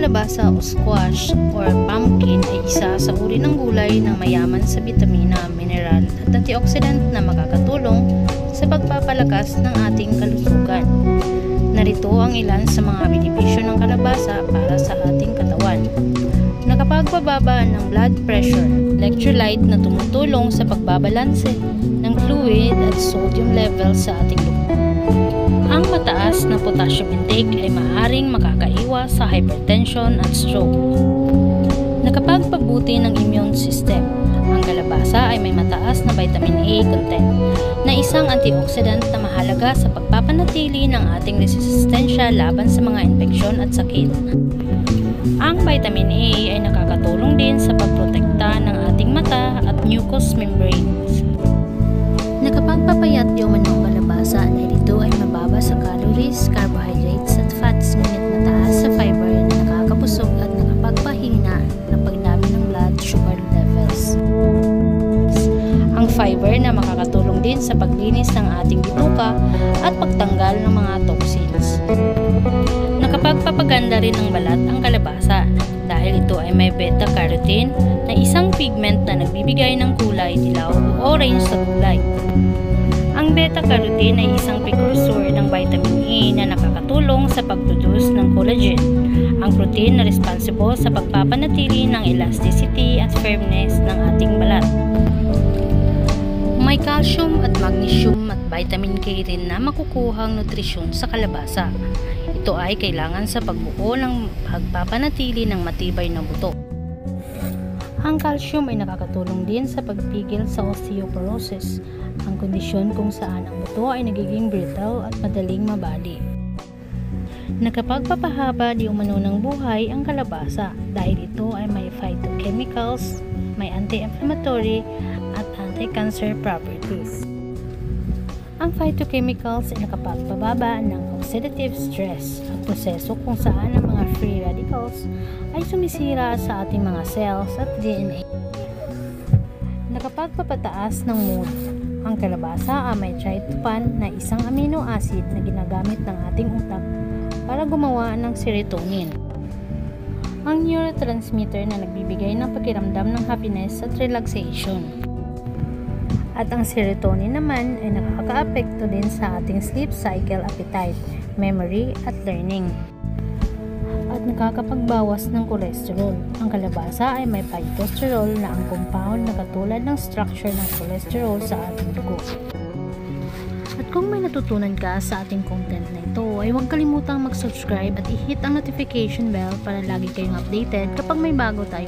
kalabasa o squash or pumpkin ay isa sa uri ng gulay na mayaman sa bitamina, mineral at antioxidant na makakatulong sa pagpapalakas ng ating kalusugan. Narito ang ilan sa mga benepisyo ng kalabasa para sa ating katawan. Nakapagpababa ng blood pressure, electrolyte na tumutulong sa pagbabalanse ng fluid at sodium level sa ating dugo. Ang mataas na potassium intake ay maaaring makakaiwas sa hypertension at stroke. Nakapagpabuti ng immune system. Ang kalabasa ay may mataas na vitamin A content na isang antioxidant na mahalaga sa pagpapanatili ng ating resistensya laban sa mga infeksyon at sakit. Ang vitamin A ay nakakatulong din sa pagprotekta ng ating mata at mucous membranes. Nakapagpapayat yung manong kalabasa dahil ito ay mababa sa calories, carbohydrates at fats, ngunit mataas sa fiber na nakakabusog at nakapagpahina ng pagdami ng blood sugar levels. Ang fiber na makakatulong din sa paglinis ng ating bituka at pagtanggal ng mga toxins. Nakapagpapaganda rin ng balat ang kalabasa dahil ito ay may beta-carotene na isang pigment na nagbibigay ng kulay dilaw o orange sa gulay. Ang beta-carotene ay isang precursor ng vitamin E na nakakatulong sa pag-produce ng collagen, ang protein na responsible sa pagpapanatili ng elasticity at firmness ng ating balat. May calcium at magnesium at vitamin K rin na makukuhang nutrisyon sa kalabasa. Ito ay kailangan sa pagbuo ng pagpapanatili ng matibay na buto. Ang calcium ay nakakatulong din sa pagpigil sa osteoporosis, ang kondisyon kung saan ang buto ay nagiging brittle at madaling mabali. Nakapagpapahaba di umano ng buhay ang kalabasa dahil ito ay may phytochemicals, may anti-inflammatory at anti-cancer properties. Ang phytochemicals ay nakapagpababa ng oxidative stress, ang proseso kung saan ang mga free radicals ay sumisira sa ating mga cells at DNA. Nakapagpapataas ng mood. Ang kalabasa ay may tryptophan na isang amino acid na ginagamit ng ating utak para gumawa ng serotonin, ang neurotransmitter na nagbibigay ng pakiramdam ng happiness at relaxation. At ang serotonin naman ay nakakaapekto din sa ating sleep cycle, appetite, memory at learning. At nakakapagbawas ng cholesterol. Ang kalabasa ay may phytosterol na ang compound na katulad ng structure ng cholesterol sa ating dugo. At kung may natutunan ka sa ating content na ito, ay huwag kalimutang mag-subscribe at i-hit ang notification bell para lagi kayong updated kapag may bago tayong